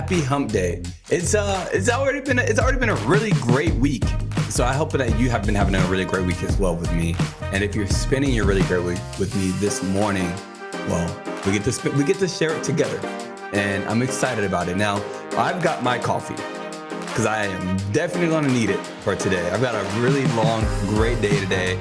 happy hump day. It's already been a really great week. So I hope that you have been having a really great week as well with me. And if you're spending your really great week with me this morning, well, we get to share it together. And I'm excited about it. Now, I've got my coffee because I am definitely going to need it for today. I've got a really long, great day today.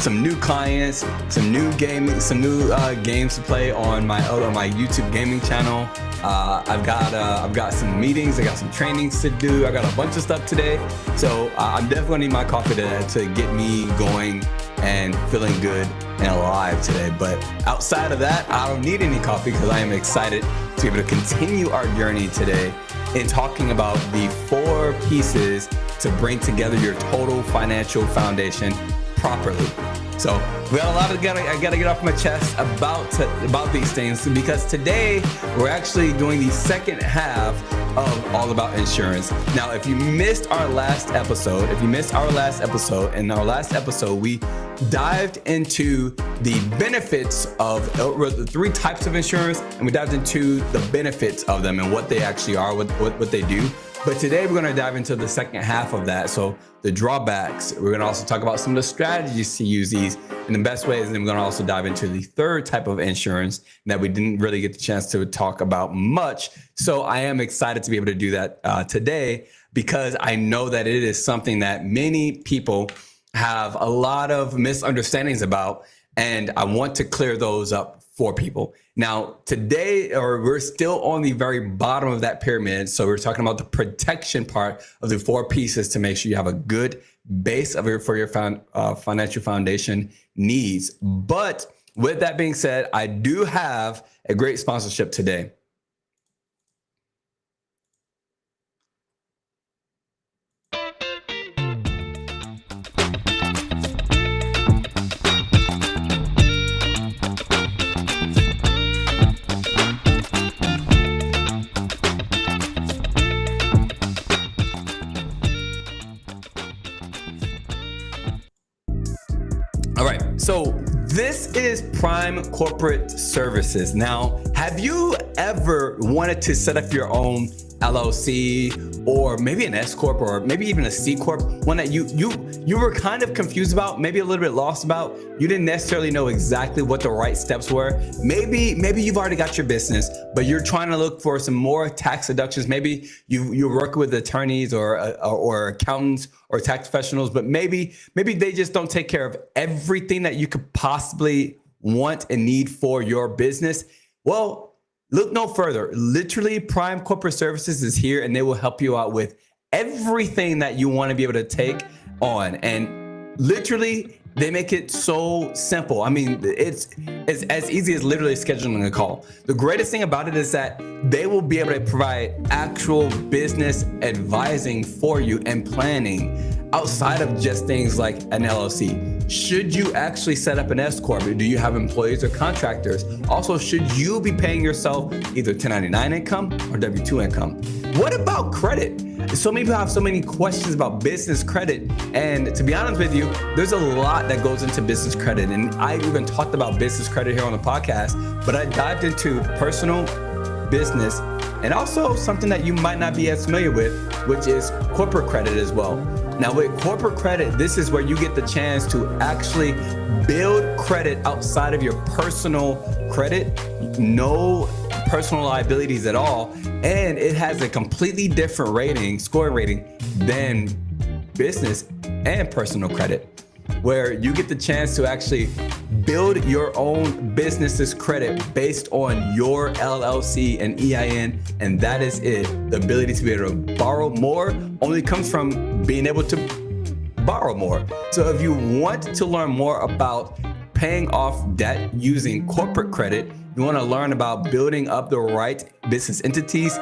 Some new clients, some new games to play on my YouTube gaming channel. I've got some meetings. I got some trainings to do. I got a bunch of stuff today. So I'm definitely going to need my coffee to get me going and feeling good and alive today. But outside of that, I don't need any coffee because I am excited to be able to continue our journey today in talking about the 4 pieces to bring together your total financial foundation properly. So we got a lot I gotta get off my chest about these things, because today we're actually doing the second half of All About Insurance. Now, if you missed our last episode, in our last episode, we dived into the benefits of the 3 types of insurance, and we dived into the benefits of them and what they actually are, what they do. But today we're going to dive into the second half of that. So the drawbacks, we're going to also talk about some of the strategies to use these in the best ways. And then we're going to also dive into the 3rd type of insurance that we didn't really get the chance to talk about much. So I am excited to be able to do that today, because I know that it is something that many people have a lot of misunderstandings about, and I want to clear those up for people. Now, today, we're still on the very bottom of that pyramid. So we're talking about the protection part of the 4 pieces to make sure you have a good base for your financial foundation needs. But with that being said, I do have a great sponsorship today. All right, so this is Prime Corporate Services. Now, have you ever wanted to set up your own LLC, or maybe an S Corp, or maybe even a C Corp, one that you were kind of confused about, maybe a little bit lost about? You didn't necessarily know exactly what the right steps were. Maybe you've already got your business, but you're trying to look for some more tax deductions. Maybe you're working with attorneys or accountants or tax professionals, but maybe they just don't take care of everything that you could possibly want and need for your business. Well, look no further. Literally, Prime Corporate Services is here, and they will help you out with everything that you want to be able to take on. And literally, they make it so simple. I mean, it's as easy as literally scheduling a call. The greatest thing about it is that they will be able to provide actual business advising for you and planning outside of just things like an LLC. Should you actually set up an S Corp? Do you have employees or contractors? Also, should you be paying yourself either 1099 income or W-2 income? What about credit? So many people have so many questions about business credit. And to be honest with you, there's a lot that goes into business credit. And I even talked about business credit here on the podcast, but I dived into personal, business, and also something that you might not be as familiar with, which is corporate credit as well. Now, with corporate credit, this is where you get the chance to actually build credit outside of your personal credit, no personal liabilities at all, and it has a completely different scoring rating than business and personal credit, where you get the chance to actually build your own business's credit based on your LLC and EIN, and that is it. The ability to be able to borrow more only comes from being able to borrow more. So if you want to learn more about paying off debt using corporate credit, you want to learn about building up the right business entities,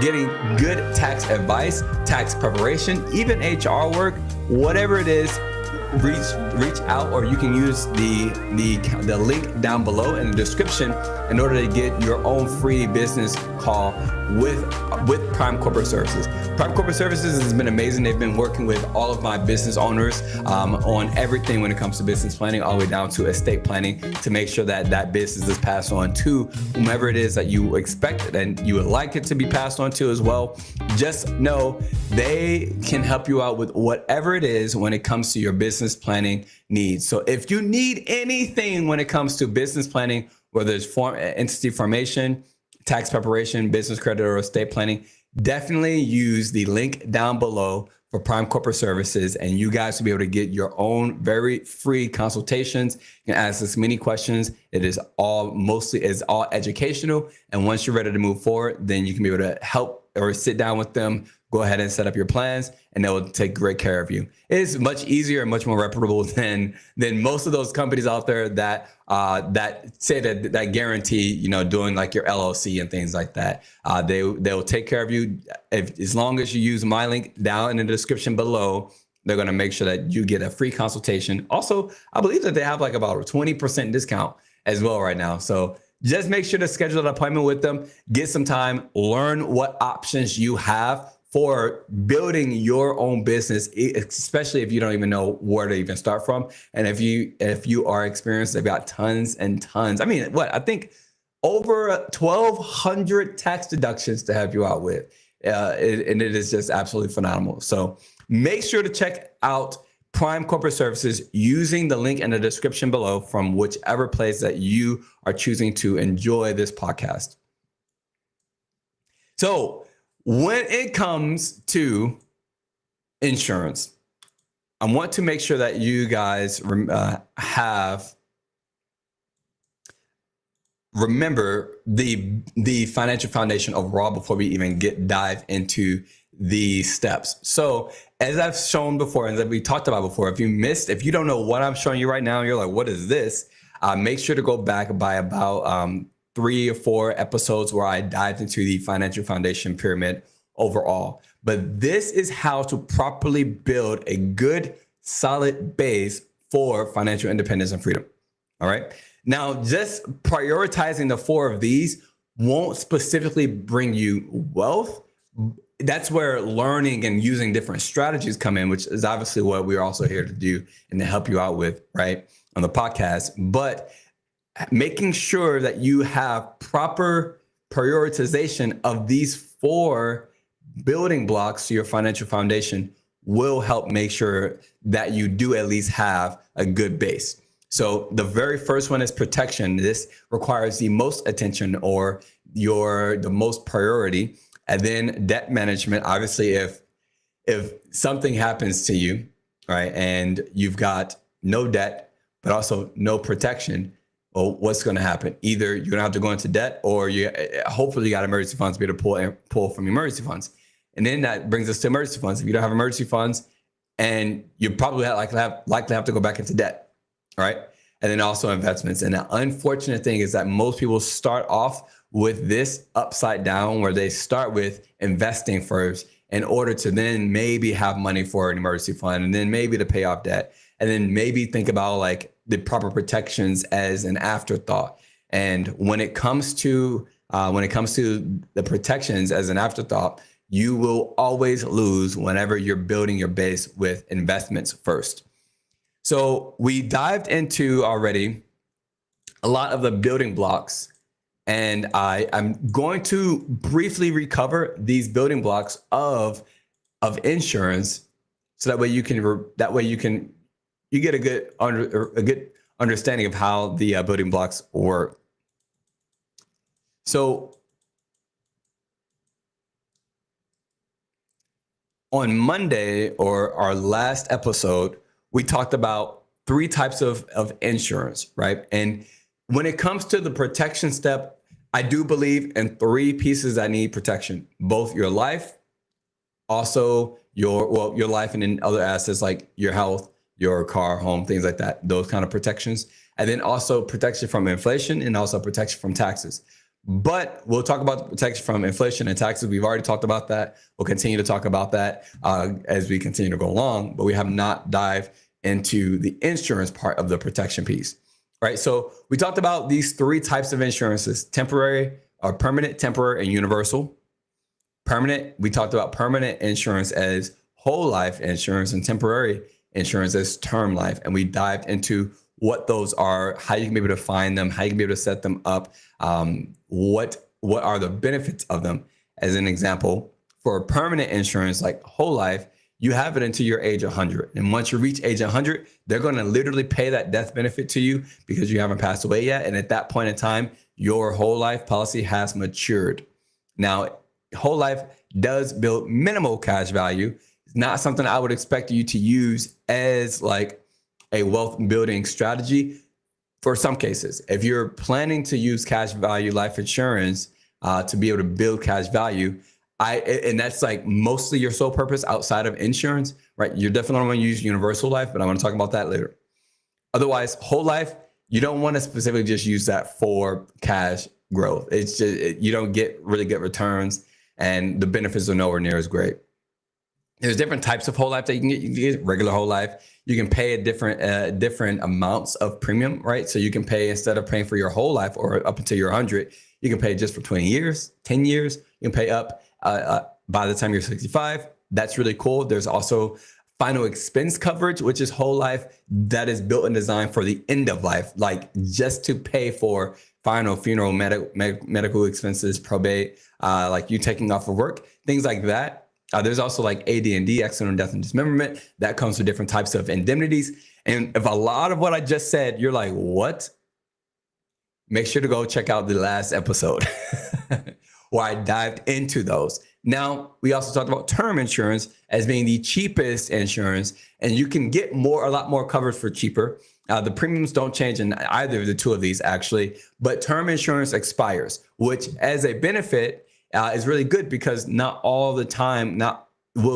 getting good tax advice, tax preparation, even HR work, whatever it is, reach out, or you can use the link down below in the description in order to get your own free business call with Prime Corporate Services. Prime Corporate Services has been amazing. They've been working with all of my business owners on everything when it comes to business planning, all the way down to estate planning, to make sure that that business is passed on to whomever it is that you expect and you would like it to be passed on to as well. Just know they can help you out with whatever it is when it comes to your business planning needs. So if you need anything when it comes to business planning, whether it's entity formation, tax preparation, business credit, or estate planning, definitely use the link down below for Prime Corporate Services, and you guys will be able to get your own very free consultations. You can ask us many questions. It is all educational. And once you're ready to move forward, then you can be able to help or sit down with them, go ahead and set up your plans, and they will take great care of you. It is much easier and much more reputable than most of those companies out there that say that guarantee, doing like your LLC and things like that. They'll take care of you as long as you use my link down in the description below. They're going to make sure that you get a free consultation. Also, I believe that they have like about a 20% discount as well right now. So just make sure to schedule an appointment with them, get some time, learn what options you have for building your own business, especially if you don't even know where to even start from. And if you are experienced, they've got tons and tons. I mean, I think over 1,200 tax deductions to help you out with. And it is just absolutely phenomenal. So make sure to check out Prime Corporate Services using the link in the description below from whichever place that you are choosing to enjoy this podcast. So when it comes to insurance, I want to make sure that you guys remember the financial foundation overall before we even dive into the steps. So as I've shown before, and that we talked about before, if you don't know what I'm showing you right now, you're like, what is this? Make sure to go back by about 3 or 4 episodes where I dived into the financial foundation pyramid overall. But this is how to properly build a good, solid base for financial independence and freedom. All right. Now, just prioritizing the 4 of these won't specifically bring you wealth. That's where learning and using different strategies come in, which is obviously what we're also here to do and to help you out with, right, on the podcast. But making sure that you have proper prioritization of these 4 building blocks to your financial foundation will help make sure that you do at least have a good base. So the very first one is protection. This requires the most attention or the most priority. And then debt management. Obviously, if something happens to you, right, and you've got no debt, but also no protection, well, what's going to happen? Either you're going to have to go into debt, or hopefully you got emergency funds to be able to pull from emergency funds. And then that brings us to emergency funds. If you don't have emergency funds, and you probably likely have to go back into debt, right? And then also investments. And the unfortunate thing is that most people start off with this upside down, where they start with investing first in order to then maybe have money for an emergency fund, and then maybe to pay off debt, and then maybe think about like the proper protections as an afterthought. And when it comes to the protections as an afterthought, you will always lose whenever you're building your base with investments first. So we dived into already a lot of the building blocks, and I'm going to briefly recover these building blocks of insurance, so that way you get a good understanding of how the building blocks work. So on Monday, or our last episode, we talked about 3 types of insurance, right? And when it comes to the protection step, I do believe in 3 pieces that need protection: both your life, also your life, and then other assets like your health, your car, home, things like that, those kind of protections. And then also protection from inflation, and also protection from taxes. But we'll talk about the protection from inflation and taxes. We've already talked about that. We'll continue to talk about that as we continue to go along, but we have not dived into the insurance part of the protection piece, right? So we talked about these 3 types of insurances: temporary, or permanent, temporary, and universal. Permanent, we talked about permanent insurance as whole life insurance and temporary insurance as term life. And we dived into what those are, how you can be able to find them, how you can be able to set them up, what are the benefits of them. As an example, for permanent insurance, like whole life, you have it until your age 100. And once you reach age 100, they're going to literally pay that death benefit to you because you haven't passed away yet. And at that point in time, your whole life policy has matured. Now, whole life does build minimal cash value. It's not something I would expect you to use as like a wealth building strategy for some cases. If you're planning to use cash value life insurance to be able to build cash value, and that's like mostly your sole purpose outside of insurance, right? You're definitely going to use universal life, but I'm going to talk about that later. Otherwise, whole life, you don't want to specifically just use that for cash growth. It's just, you don't get really good returns and the benefits are nowhere near as great. There's different types of whole life that you can get. You can get regular whole life. You can pay a different amounts of premium, right? So you can pay, instead of paying for your whole life or up until you're 100, you can pay just for 20 years, 10 years. You can pay up by the time you're 65. That's really cool. There's also final expense coverage, which is whole life, that is built and designed for the end of life, like just to pay for final funeral, medical expenses, probate, like you taking off of work, things like that. There's also like AD&D, accidental death and dismemberment, that comes with different types of indemnities. And if a lot of what I just said, you're like, what? Make sure to go check out the last episode where I dived into those. Now, we also talked about term insurance as being the cheapest insurance, and you can get a lot more coverage for cheaper. The premiums don't change in either of the two of these actually, but term insurance expires, which as a benefit is really good because not all the time, for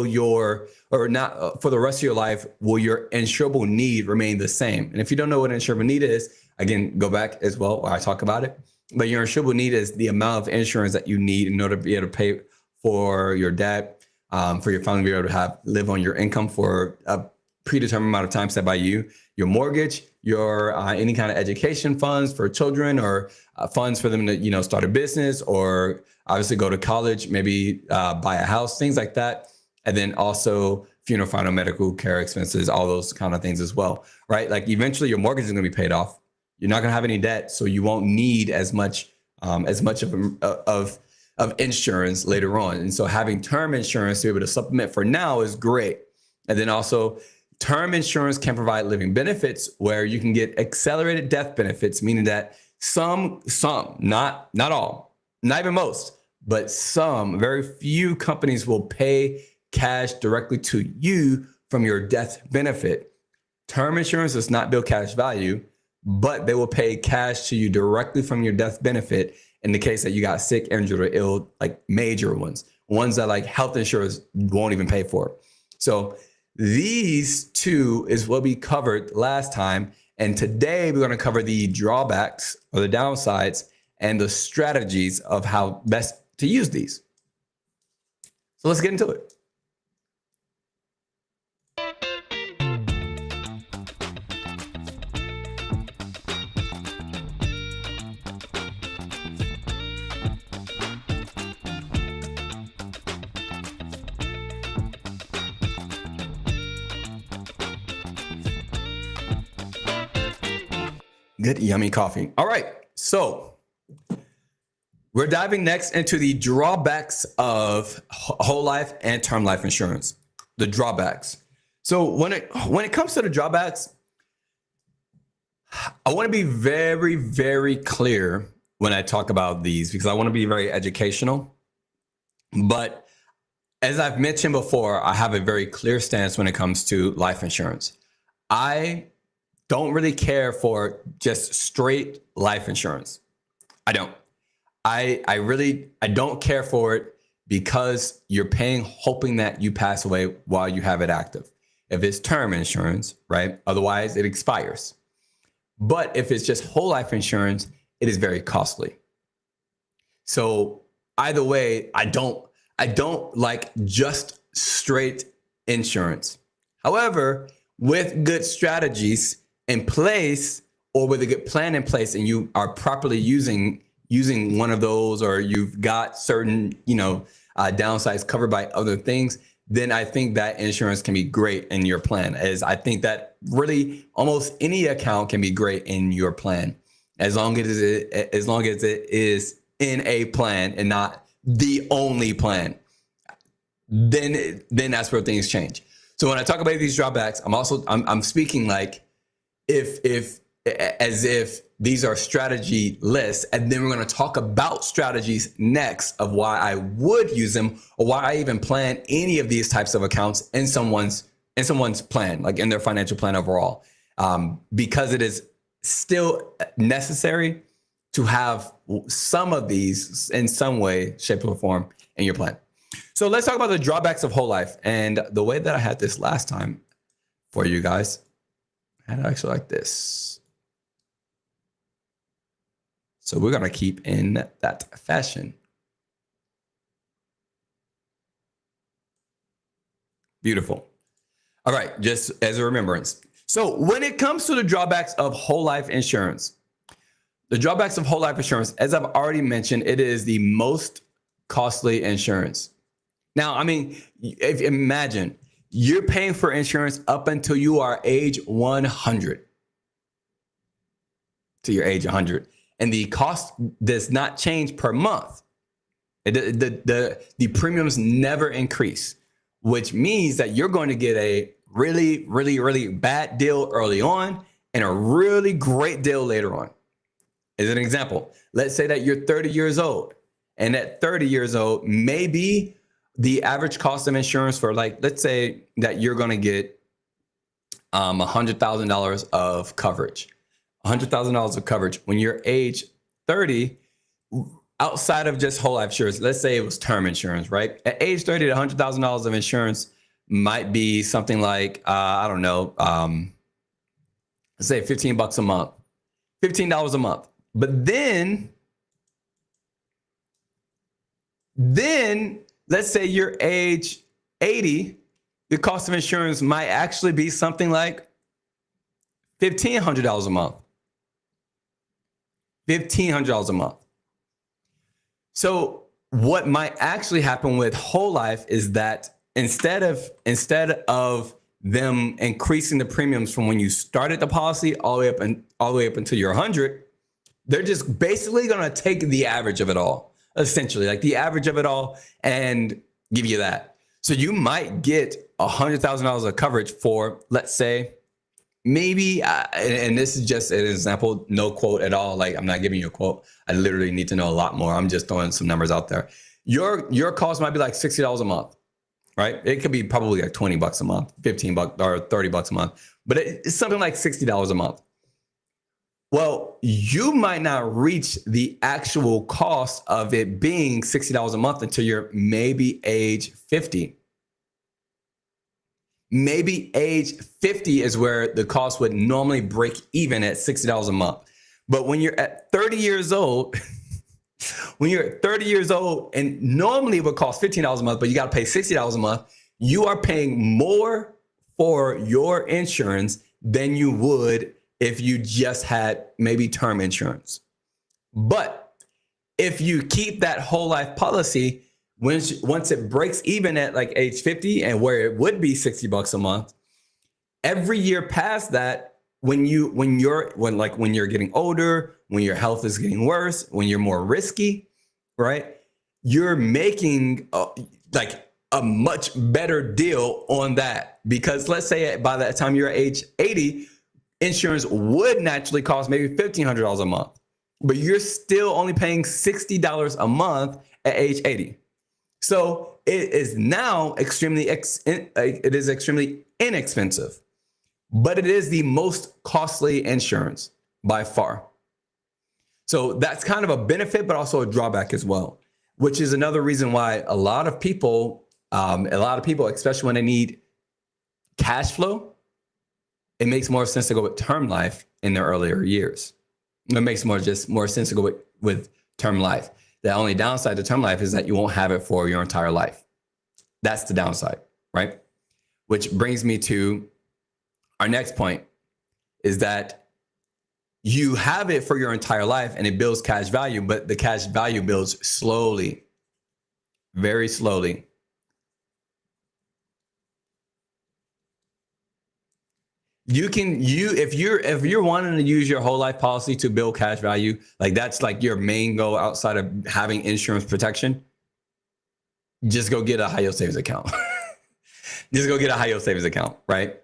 the rest of your life, will your insurable need remain the same. And if you don't know what an insurable need is, again, go back as well where I talk about it. But your insurable need is the amount of insurance that you need in order to be able to pay for your debt, for your family to be able to live on your income for a predetermined amount of time set by you, your mortgage, your any kind of education funds for children, or funds for them to start a business, or obviously go to college, maybe buy a house, things like that. And then also funeral, final medical care expenses, all those kind of things as well, right? Like eventually your mortgage is going to be paid off. You're not going to have any debt, so you won't need as much of insurance later on. And so having term insurance to be able to supplement for now is great. And then also term insurance can provide living benefits where you can get accelerated death benefits, meaning that some, not all, not even most, but some, very few companies will pay cash directly to you from your death benefit. Term insurance does not build cash value, but they will pay cash to you directly from your death benefit in the case that you got sick, injured, or ill, like major ones that like health insurance won't even pay for. So these two is what we covered last time. And today we're going to cover the drawbacks or the downsides and the strategies of how best to use these. So let's get into it. Good, yummy coffee. All right, so we're diving next into the drawbacks of whole life and term life insurance. The drawbacks. So when it comes to the drawbacks, I want to be very, very clear when I talk about these because I want to be very educational. But as I've mentioned before, I have a very clear stance when it comes to life insurance. I don't really care for just straight life insurance. I don't. I don't care for it because you're paying hoping that you pass away while you have it active. If it's term insurance, right? Otherwise it expires. But if it's just whole life insurance, it is very costly. So either way, I don't like just straight insurance. However, with good strategies in place, or with a good plan in place, and you are properly using one of those, or you've got certain, downsides covered by other things, then I think that insurance can be great in your plan. As I think that really almost any account can be great in your plan, as long as it is in a plan and not the only plan. Then that's where things change. So when I talk about these drawbacks, I'm speaking like as if these are strategy lists, and then we're going to talk about strategies next of why I would use them, or why I even plan any of these types of accounts in someone's plan, like in their financial plan overall, because it is still necessary to have some of these in some way, shape, or form in your plan. So let's talk about the drawbacks of whole life. And the way that I had this last time for you guys, I had it actually like this. So we're going to keep in that fashion. Beautiful. All right, just as a remembrance. So when it comes to the drawbacks of whole life insurance, as I've already mentioned, it is the most costly insurance. Now, I mean, imagine you're paying for insurance up until you are age 100. To your age 100. And the cost does not change per month. The premiums never increase, which means that you're going to get a really, really, really bad deal early on and a really great deal later on. As an example, let's say that you're 30 years old, and at 30 years old, maybe the average cost of insurance for, like, let's say that you're going to get $100,000 of coverage. $100,000 of coverage when you're age 30, outside of just whole life insurance. Let's say it was term insurance, right? At age 30, $100,000 of insurance might be something like, I don't know, let's say $15 a month, $15 a month. But then let's say you're age 80, the cost of insurance might actually be something like $1,500 a month. $1,500 a month. So what might actually happen with whole life is that instead of them increasing the premiums from when you started the policy all the way up until you're 100, they're just basically going to take the average of it all, essentially, like the average of it all, and give you that. So you might get $100,000 of coverage for, let's say, maybe, and this is just an example, no quote at all. Like, I'm not giving you a quote. I literally need to know a lot more. I'm just throwing some numbers out there. Your cost might be like $60 a month, right? It could be probably like $20 a month, $15 or $30 a month, but it's something like $60 a month. Well, you might not reach the actual cost of it being $60 a month until you're maybe age 50. Maybe age 50 is where the cost would normally break even at $60 a month. But when you're at 30 years old, and normally it would cost $15 a month, but you got to pay $60 a month, you are paying more for your insurance than you would if you just had maybe term insurance. But if you keep that whole life policy, once it breaks even at like age 50 and where it would be $60 a month, every year past that, when you're getting older, when your health is getting worse, when you're more risky, right? You're making like a much better deal on that, because let's say by that time you're age 80, insurance would naturally cost maybe $1,500 a month, but you're still only paying $60 a month at age 80. So it is now extremely inexpensive, but it is the most costly insurance by far. So that's kind of a benefit, but also a drawback as well, which is another reason why a lot of people, especially when they need cash flow, it makes more sense to go with term life in their earlier years. It makes more sense to go with term life. The only downside to term life is that you won't have it for your entire life. That's the downside, right? Which brings me to our next point, is that you have it for your entire life and it builds cash value, but the cash value builds slowly, very slowly. If you're wanting to use your whole life policy to build cash value, like that's like your main goal outside of having insurance protection, just go get a high yield savings account. Just go get a high yield savings account, right?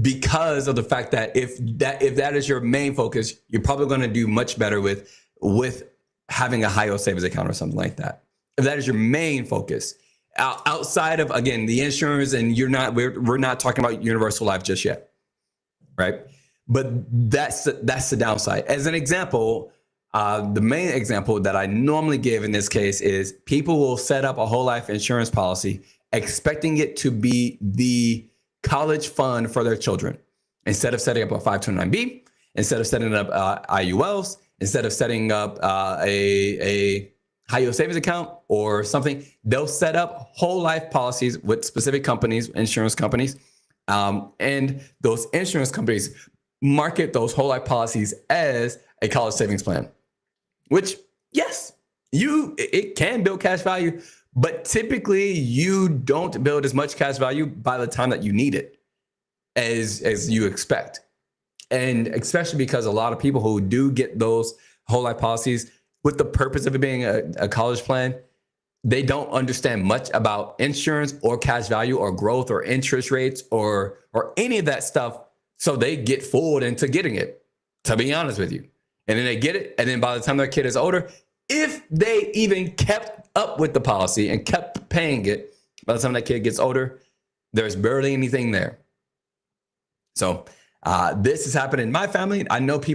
Because of the fact that if that is your main focus, you're probably going to do much better with having a high yield savings account or something like that. If that is your main focus, outside of, again, the insurance, and we're not talking about universal life just yet, right? But that's the downside. As an example, the main example that I normally give in this case is people will set up a whole life insurance policy expecting it to be the college fund for their children. Instead of setting up a 529B, instead of setting up IULs, instead of setting up a high yield savings account or something, they'll set up whole life policies with specific companies, insurance companies, and those insurance companies market those whole life policies as a college savings plan, which, yes, it can build cash value, but typically you don't build as much cash value by the time that you need it as you expect. And especially because a lot of people who do get those whole life policies with the purpose of it being a college plan, they don't understand much about insurance or cash value or growth or interest rates or any of that stuff. So they get fooled into getting it, to be honest with you. And then they get it. And then by the time their kid is older, if they even kept up with the policy and kept paying it, by the time that kid gets older, there's barely anything there. So this has happened in my family. I know lots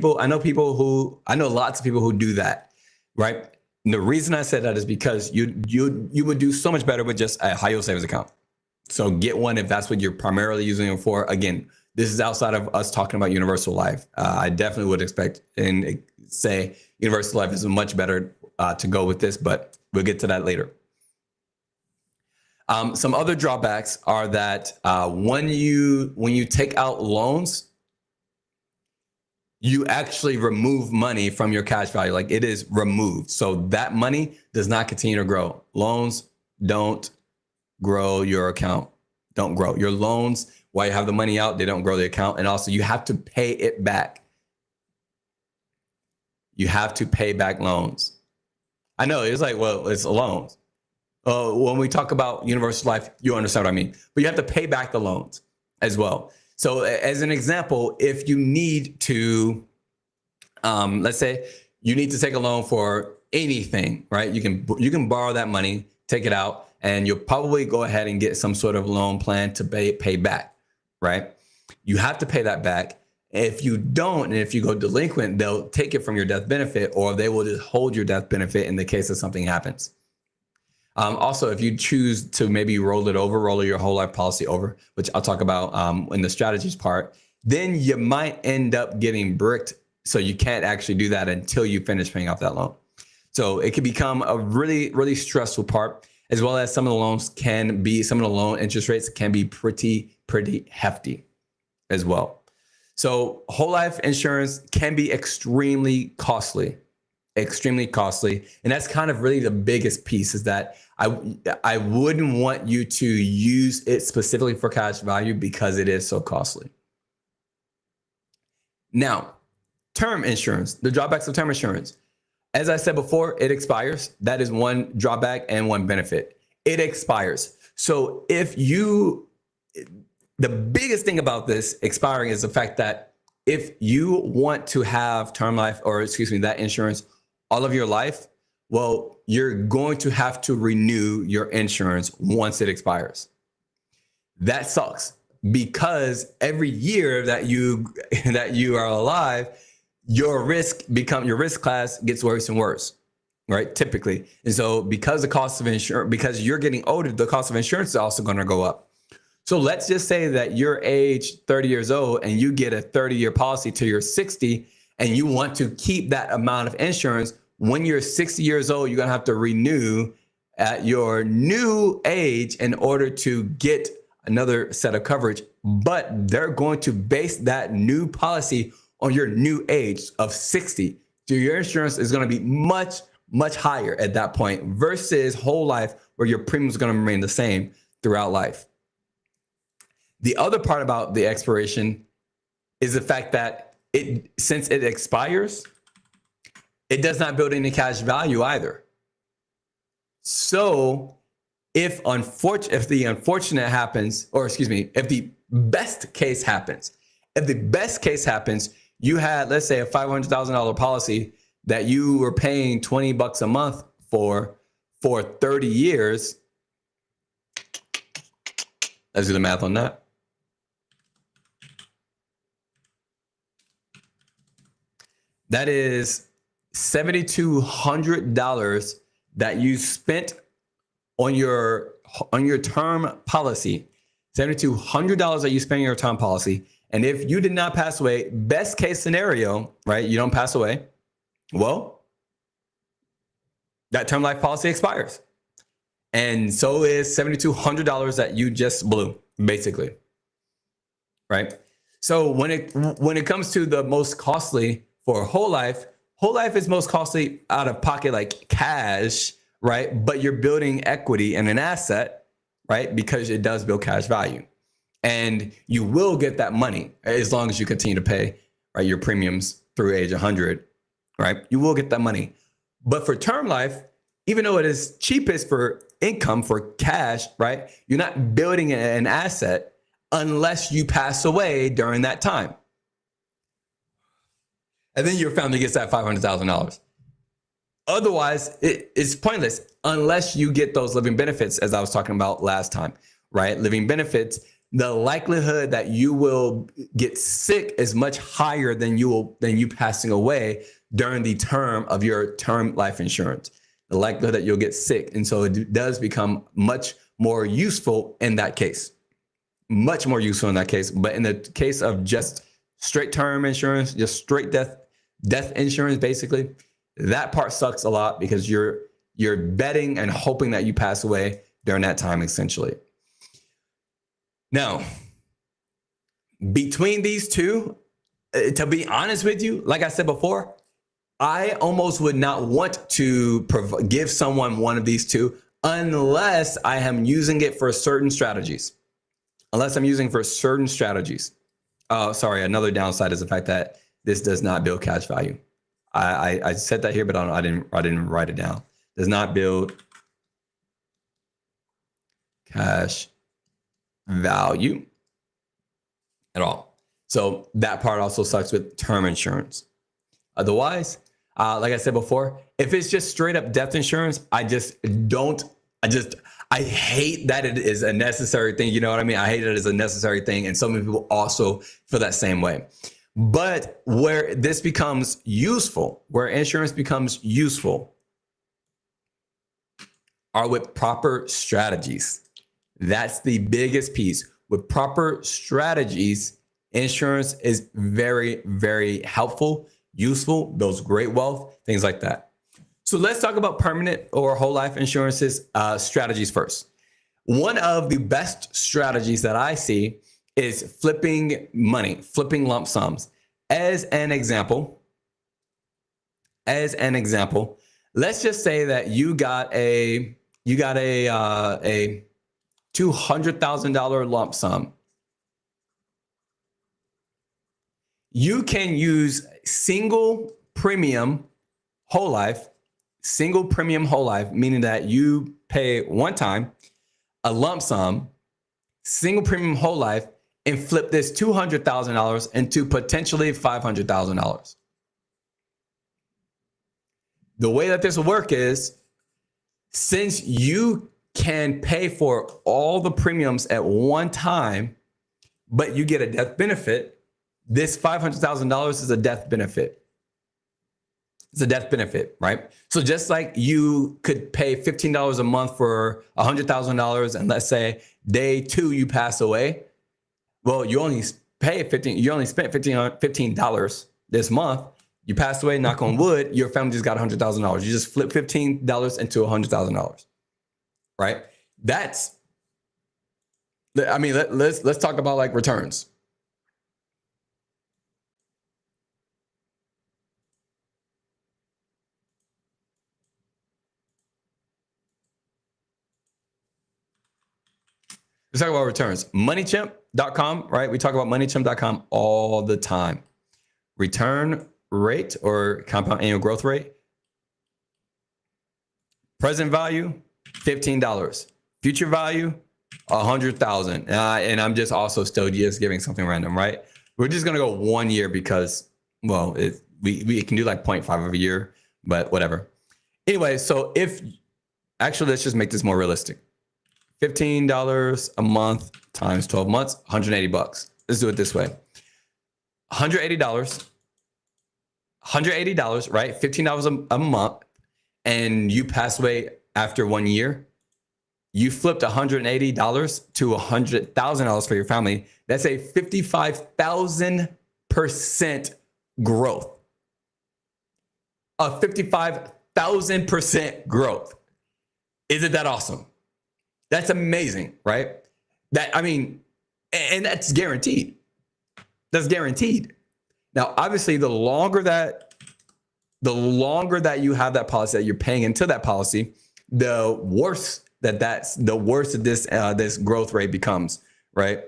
of people who do that, right? And the reason I said that is because you would do so much better with just a high yield savings account. So get one if that's what you're primarily using it for. Again, this is outside of us talking about universal life. I definitely would expect and say universal life is much better to go with this, but we'll get to that later. Some other drawbacks are that when you take out loans, you actually remove money from your cash value. Like, it is removed. So that money does not continue to grow. Loans don't grow your account. Don't grow your loans. While you have the money out, they don't grow the account. And also you have to pay it back. You have to pay back loans. I know it's like, well, it's loans. When we talk about universal life, you understand what I mean, but you have to pay back the loans as well. So as an example, if you need to, let's say you need to take a loan for anything, right? You can borrow that money, take it out, and you'll probably go ahead and get some sort of loan plan to pay back, right? You have to pay that back. If you don't, and if you go delinquent, they'll take it from your death benefit, or they will just hold your death benefit in the case that something happens. Also, if you choose to maybe roll your whole life policy over, which I'll talk about in the strategies part, then you might end up getting bricked. So you can't actually do that until you finish paying off that loan. So it can become a really, really stressful part, as well as some of the loan interest rates can be pretty hefty as well. So whole life insurance can be extremely costly. And that's kind of really the biggest piece, is that I wouldn't want you to use it specifically for cash value because it is so costly. Now, term insurance, the drawbacks of term insurance. As I said before, it expires. That is one drawback and one benefit. It expires. So the biggest thing about this expiring is the fact that if you want to have that insurance all of your life, well, you're going to have to renew your insurance once it expires. That sucks, because every year that you are alive, your risk class gets worse and worse, right? Typically. And so because because you're getting older, the cost of insurance is also going to go up. So let's just say that you're age 30 years old and you get a 30-year policy till you're 60, and you want to keep that amount of insurance. When you're 60 years old, you're going to have to renew at your new age in order to get another set of coverage. But they're going to base that new policy on your new age of 60. So your insurance is going to be much, much higher at that point versus whole life where your premium is going to remain the same throughout life. The other part about the expiration is the fact that since it expires, it does not build any cash value either. So if the unfortunate happens, or excuse me, if the best case happens, you had, let's say, a $500,000 policy that you were paying $20 a month for 30 years. Let's do the math on that. That is $7,200 that you spent on your term policy. $7,200 that you spent on your term policy. And if you did not pass away, best case scenario, right? You don't pass away. Well, that term life policy expires. And so is $7,200 that you just blew, basically. Right? So when it comes to the most costly for whole life is most costly out of pocket, like cash, right? But you're building equity in an asset, right? Because it does build cash value. And you will get that money as long as you continue to pay, right, your premiums through age 100, right? You will get that money. But for term life, even though it is cheapest for income, for cash, right? You're not building an asset unless you pass away during that time. And then your family gets that $500,000. Otherwise, it's pointless unless you get those living benefits, as I was talking about last time, right? Living benefits, the likelihood that you will get sick is much higher than you passing away during the term of your term life insurance. The likelihood that you'll get sick. And so it does become much more useful in that case. Much more useful in that case. But in the case of just straight term insurance, just straight death insurance, basically, that part sucks a lot because you're betting and hoping that you pass away during that time, essentially. Now, between these two, to be honest with you, like I said before, I almost would not want to give someone one of these two unless I am using it for certain strategies. Sorry, another downside is the fact that this does not build cash value. I said that here, but I didn't write it down. Does not build cash value at all. So that part also sucks with term insurance. Otherwise, like I said before, if it's just straight up death insurance, I hate that it is a necessary thing. You know what I mean? I hate it as a necessary thing. And so many people also feel that same way. But where this becomes useful, where insurance becomes useful, are with proper strategies. That's the biggest piece. With proper strategies, insurance is very, very helpful, useful, builds great wealth, things like that. So let's talk about permanent or whole life insurances strategies first. One of the best strategies that I see is flipping money, flipping lump sums. As an example, let's just say that you got a $200,000 lump sum. You can use single premium whole life, meaning that you pay one time a lump sum, single premium whole life, and flip this $200,000 into potentially $500,000. The way that this will work is, since you can pay for all the premiums at one time, but you get a death benefit, this $500,000 is a death benefit. It's a death benefit, right? So just like you could pay $15 a month for $100,000, and let's say day 2 you pass away, well, you only spent $15 this month. You passed away, knock on wood, your family just got $100,000. You just flip $15 into $100,000, right? Let's talk about like returns. Let's talk about returns. MoneyChimp.com, right? We talk about MoneyChimp.com all the time. Return rate or compound annual growth rate. Present value, $15. Future value, 100,000. And I'm just also still just giving something random, right? We're just gonna go 1 year because, well, we can do like 0.5 of a year, but whatever. Anyway, so actually, let's just make this more realistic. $15 a month times 12 months, 180 bucks. Let's do it this way. $180, right? $15 a month, and you pass away after 1 year. You flipped $180 to $100,000 for your family. That's a 55,000% growth. A 55,000% growth. Isn't that awesome? That's amazing, right? And that's guaranteed. That's guaranteed. Now, obviously, the longer that you have that policy, that you're paying into that policy, the worse this growth rate becomes, right?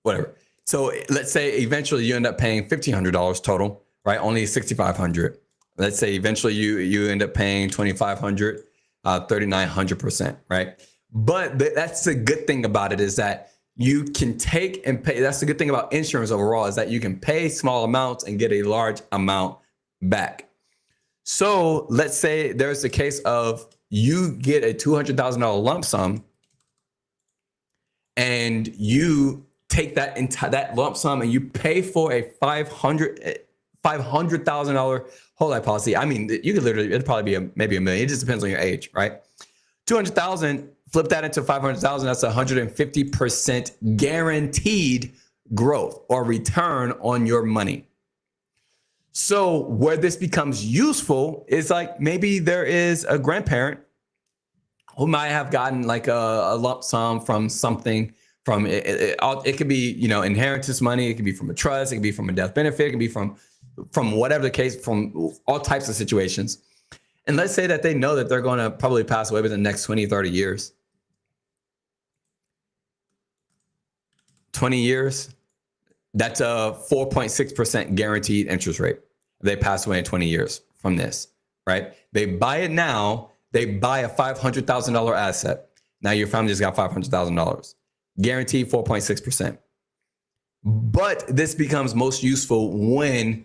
Whatever. So let's say eventually you end up paying $1,500 total, right? Only $6,500. Let's say eventually you end up paying $2,500, 3,900%, right? But that's the good thing about it, is that you can take and pay. That's the good thing about insurance overall, is that you can pay small amounts and get a large amount back. So let's say there's the case of you get a $200,000 lump sum, and you take that lump sum and you pay for a $500,000 whole life policy. I mean, you could literally, it'd probably be maybe $1 million. It just depends on your age, right? 200,000, flip that into 500,000. That's 150% guaranteed growth or return on your money. So where this becomes useful is like maybe there is a grandparent who might have gotten like a lump sum from something. It could be, inheritance money. It could be from a trust. It could be from a death benefit. It could be from whatever the case, from all types of situations. And let's say that they know that they're going to probably pass away within the next 20, 30 years. 20 years, that's a 4.6% guaranteed interest rate. They pass away in 20 years from this, right? They buy it now. They buy a $500,000 asset. Now your family just got $500,000. Guaranteed 4.6%. But this becomes most useful when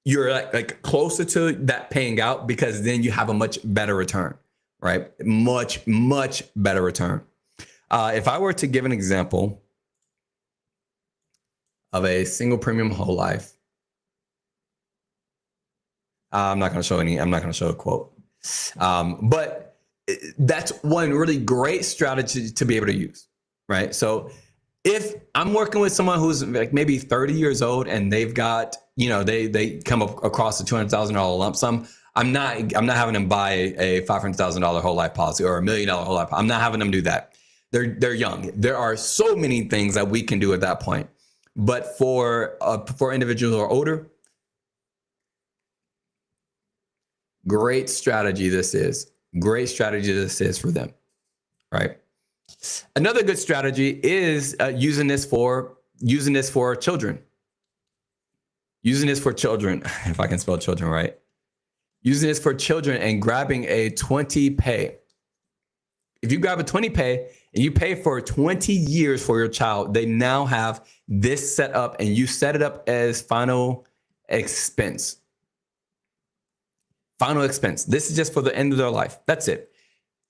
you're like closer to that paying out, because then you have a much better return, right? Much, much better return. If I were to give an example of a single premium whole life, I'm not going to show a quote. But that's one really great strategy to be able to use, right? So if I'm working with someone who's like maybe 30 years old and they've got, they come across a $200,000 lump sum, I'm not having them buy a $500,000 whole life policy or $1 million whole life. I'm not having them do that. They're young. There are so many things that we can do at that point. But for individuals who are older, great strategy this is. Great strategy this is for them, right? Another good strategy is using this for children. Using this for children, if I can spell children right. Using this for children and grabbing a 20 pay. If you grab a 20 pay and you pay for 20 years for your child, they now have this set up, and you set it up as final expense. Final expense. This is just for the end of their life. That's it.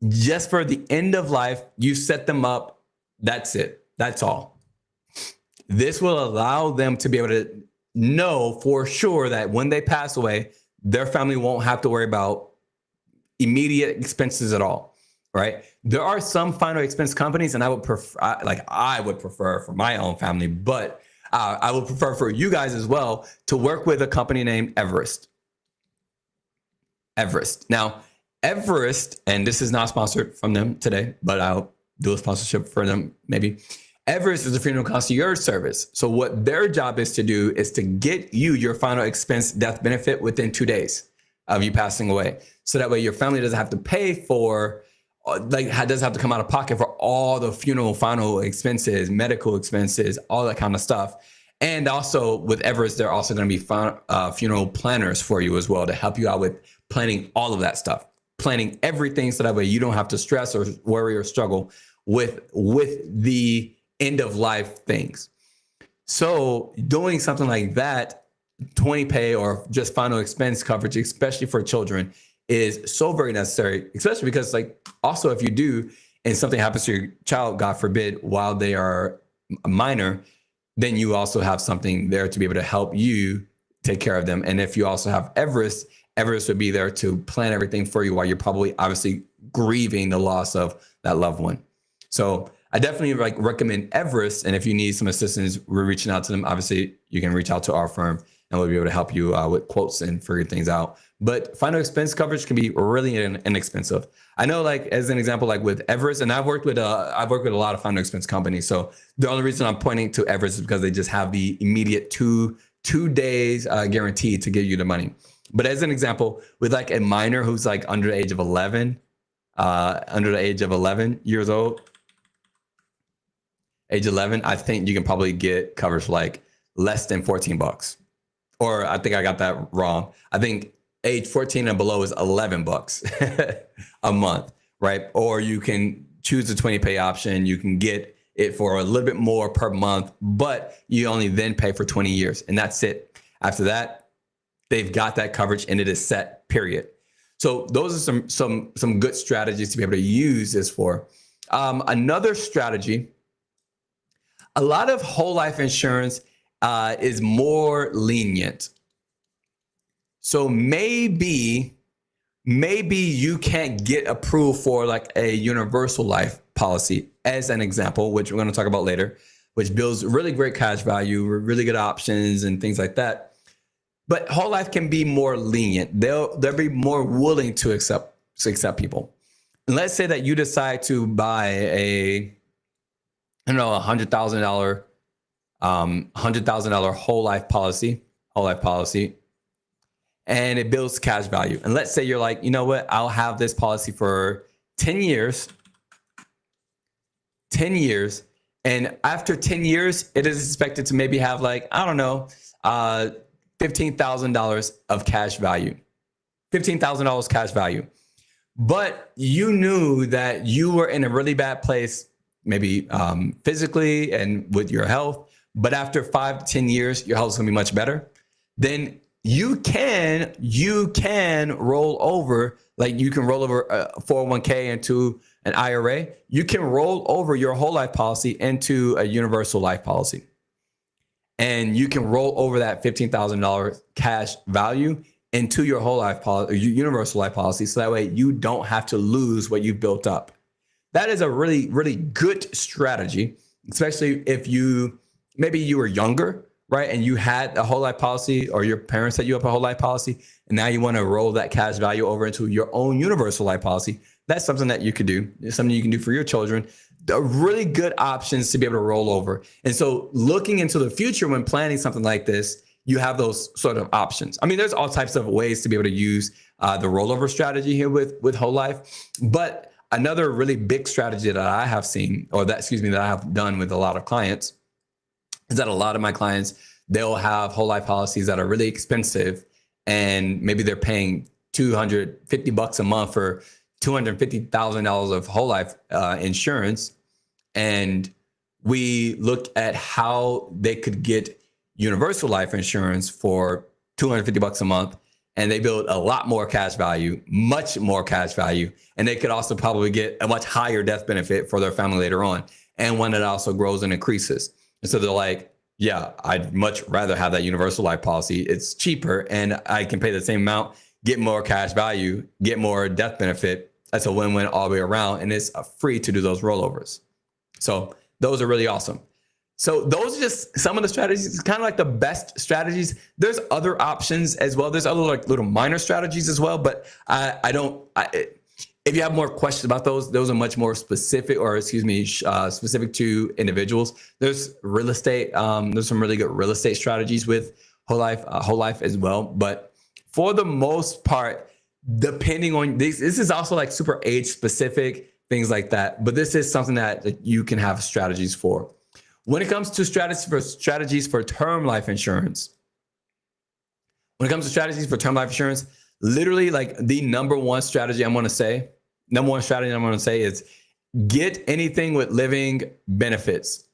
Just for the end of life, you set them up. That's it. That's all. This will allow them to be able to know for sure that when they pass away, their family won't have to worry about immediate expenses at all, right? There are some final expense companies, and I would prefer for my own family, but I would prefer for you guys as well to work with a company named Everest. Now, Everest, and this is not sponsored from them today, but I'll do a sponsorship for them maybe. Everest is a funeral concierge service. So what their job is to do is to get you your final expense death benefit within 2 days of you passing away. So that way your family doesn't have to pay for doesn't have to come out of pocket for all the funeral, final expenses, medical expenses, all that kind of stuff. And also with Everest, they're also going to be funeral planners for you as well to help you out with planning all of that stuff, planning everything so that way you don't have to stress or worry or struggle with the end of life things. So doing something like that, 20 pay or just final expense coverage, especially for children, is so very necessary, especially because also if you do and something happens to your child, God forbid, while they are a minor, then you also have something there to be able to help you take care of them. And if you also have Everest would be there to plan everything for you while you're probably obviously grieving the loss of that loved one. So I definitely recommend Everest. And if you need some assistance, we're reaching out to them. Obviously, you can reach out to our firm and we'll be able to help you with quotes and figure things out. But final expense coverage can be really inexpensive. I know, as an example, with Everest, and I've worked with a lot of final expense companies. So the only reason I'm pointing to Everest is because they just have the immediate two days guarantee to give you the money. But as an example, with a minor who's under the age of 11, years old, age 11, I think you can probably get coverage for less than $14. Or I think I got that wrong. I think age 14 and below is $11 a month, right? Or you can choose the 20 pay option. You can get it for a little bit more per month, but you only then pay for 20 years and that's it. After that, they've got that coverage and it is set, period. So those are some good strategies to be able to use this for. Another strategy, a lot of whole life insurance is more lenient. So maybe you can't get approved for a universal life policy as an example, which we're going to talk about later, which builds really great cash value, really good options and things like that. But whole life can be more lenient. They'll be more willing to accept people. And let's say that you decide to buy a $100,000 whole life policy, and it builds cash value. And let's say you're you know what, I'll have this policy for 10 years. And after 10 years, it is expected to maybe have $15,000 of cash value, $15,000 cash value. But you knew that you were in a really bad place, maybe physically and with your health. But after 5 to 10 years, your health is gonna be much better. Then you can roll over, you can roll over a 401k into an IRA. You can roll over your whole life policy into a universal life policy. And you can roll over that $15,000 cash value into your whole life policy, universal life policy. So that way you don't have to lose what you've built up. That is a really, really good strategy, especially if maybe you were younger, right? And you had a whole life policy or your parents set you up a whole life policy. And now you want to roll that cash value over into your own universal life policy. That's something that you could do. It's something you can do for your children. They're really good options to be able to roll over. And so looking into the future when planning something like this, you have those sort of options. I mean, there's all types of ways to be able to use the rollover strategy here with whole life. But another really big strategy that I have seen, that I have done with a lot of clients, is that a lot of my clients, they'll have whole life policies that are really expensive, and maybe they're paying $250 a month for $250,000 of whole life insurance. And we looked at how they could get universal life insurance for $250 a month, and they build a lot more cash value, much more cash value. And they could also probably get a much higher death benefit for their family later on, and one that also grows and increases. And so they're like, yeah, I'd much rather have that universal life policy. It's cheaper and I can pay the same amount, get more cash value, get more death benefit. That's a win-win all the way around. And it's free to do those rollovers. So those are really awesome. So those are just some of the strategies. It's kind of like the best strategies. There's other options as well. There's other little minor strategies as well, but if you have more questions about those are much more specific, specific to individuals. There's real estate. There's some really good real estate strategies with whole life as well. But for the most part, depending on this is also super age specific. things like that. But this is something that you can have strategies for. When it comes to strategies for term life insurance, literally like the number one strategy I'm going to say is get anything with living benefits.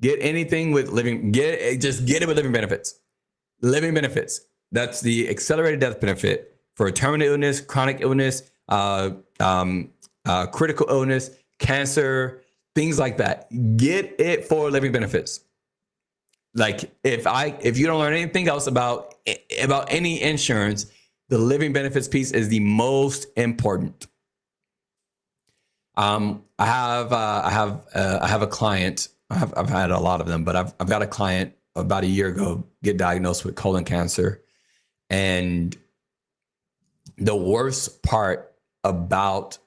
Just get it with living benefits. Living benefits. That's the accelerated death benefit for terminal illness, chronic illness, critical illness, cancer, things like that. Get it for living benefits. Like if you don't learn anything else about any insurance, the living benefits piece is the most important. I have a client. I've had a lot of them, but I've got a client about a year ago get diagnosed with colon cancer, and the worst part about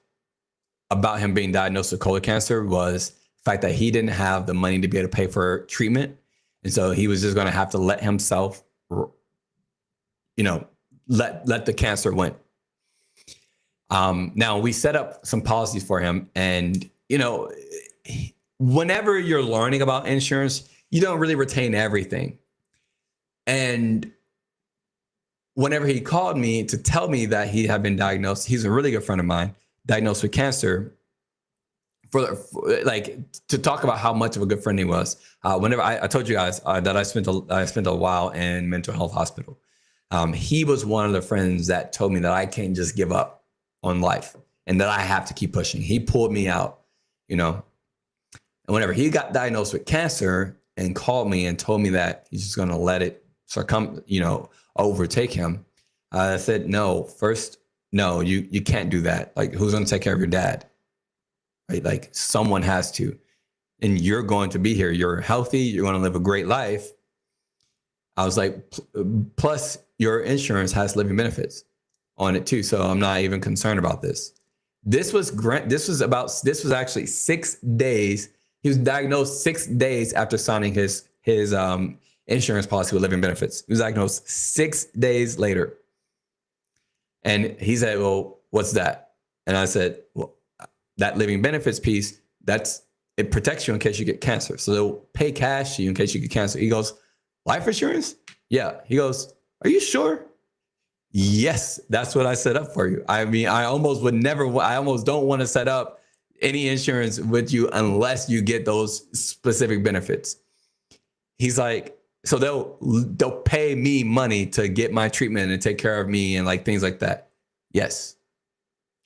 him being diagnosed with colon cancer was the fact that he didn't have the money to be able to pay for treatment, and so he was just going to have to let himself, let the cancer win. Now we set up some policies for him, and whenever you're learning about insurance, you don't really retain everything. And whenever he called me to tell me that he had been diagnosed, he's a really good friend of mine, diagnosed with cancer, to talk about how much of a good friend he was. Whenever I told you guys that I spent a while in mental health hospital. He was one of the friends that told me that I can't just give up on life and that I have to keep pushing. He pulled me out, And whenever he got diagnosed with cancer and called me and told me that he's just going to let it overtake him, I said, no, you can't do that. Like, who's going to take care of your dad? Right? Like, someone has to, and you're going to be here. You're healthy. You're going to live a great life. I was like, plus your insurance has living benefits on it too. So I'm not even concerned about this. This was actually 6 days. He was diagnosed 6 days after signing his insurance policy with living benefits. He was diagnosed 6 days later. And he said, well, what's that? And I said, well, that living benefits piece, it protects you in case you get cancer. So they'll pay cash to you in case you get cancer. He goes, life insurance? Yeah. He goes, are you sure? Yes, that's what I set up for you. I mean, I almost don't want to set up any insurance with you unless you get those specific benefits. He's like, so they'll pay me money to get my treatment and take care of me and like things like that. Yes.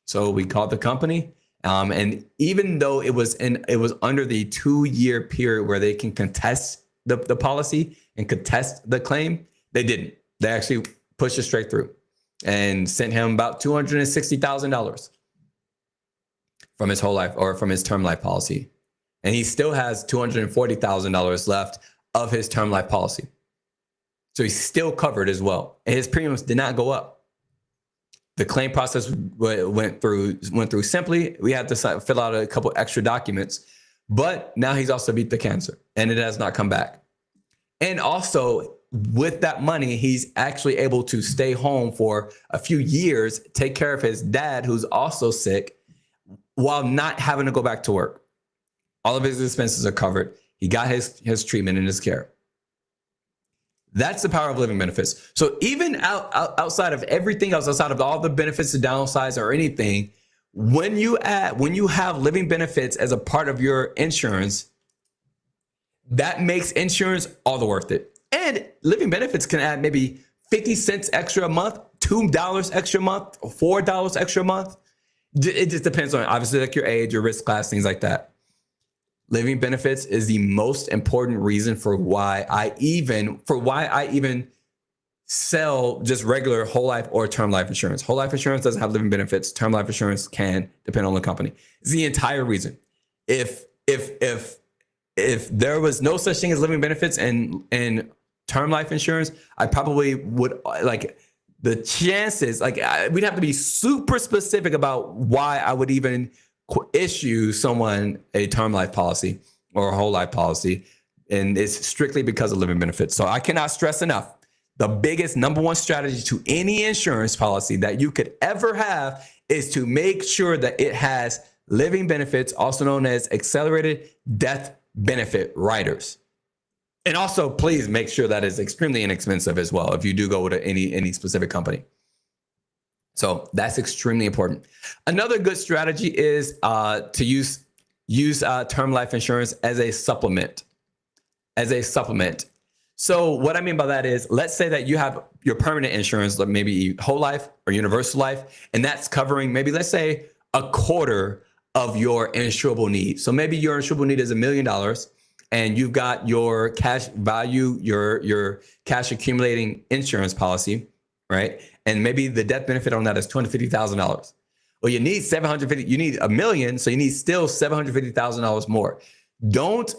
So we called the company. And even though it was under the 2-year period where they can contest the policy and contest the claim, they didn't. They actually pushed it straight through and sent him about $260,000 from his whole life or from his term life policy. And he still has $240,000 left of his term life policy. So he's still covered as well. And his premiums did not go up. The claim process went through simply. We had to fill out a couple extra documents, but now he's also beat the cancer and it has not come back. And also with that money, he's actually able to stay home for a few years, take care of his dad, who's also sick, while not having to go back to work. All of his expenses are covered. He got his treatment and his care. That's the power of living benefits. So even outside of everything else, outside of all the benefits, the downsides or anything, when you have living benefits as a part of your insurance, that makes insurance all the worth it. And living benefits can add maybe 50 cents extra a month, $2 extra a month, or $4 extra a month. It just depends on obviously like your age, your risk class, things like that. Living benefits is the most important reason for why I even sell just regular whole life or term life insurance. Whole life insurance doesn't have living benefits. Term life insurance can, depend on the company. It's the entire reason. If there was no such thing as living benefits and term life insurance, I probably would the chances, we'd have to be super specific about why I would even issue someone a term life policy or a whole life policy. And it's strictly because of living benefits. So I cannot stress enough, the biggest number one strategy to any insurance policy that you could ever have is to make sure that it has living benefits, also known as accelerated death benefit riders. And also, please make sure that is extremely inexpensive as well if you do go with any specific company. So that's extremely important. Another good strategy is to use term life insurance as a supplement. So what I mean by that is, let's say that you have your permanent insurance, like maybe whole life or universal life, and that's covering maybe, let's say, a quarter of your insurable need. So maybe your insurable need is $1 million, and you've got your cash value, your cash accumulating insurance policy, right? And maybe the death benefit on that is $250,000. Well, you need you need $1 million, so you need still $750,000 more. Don't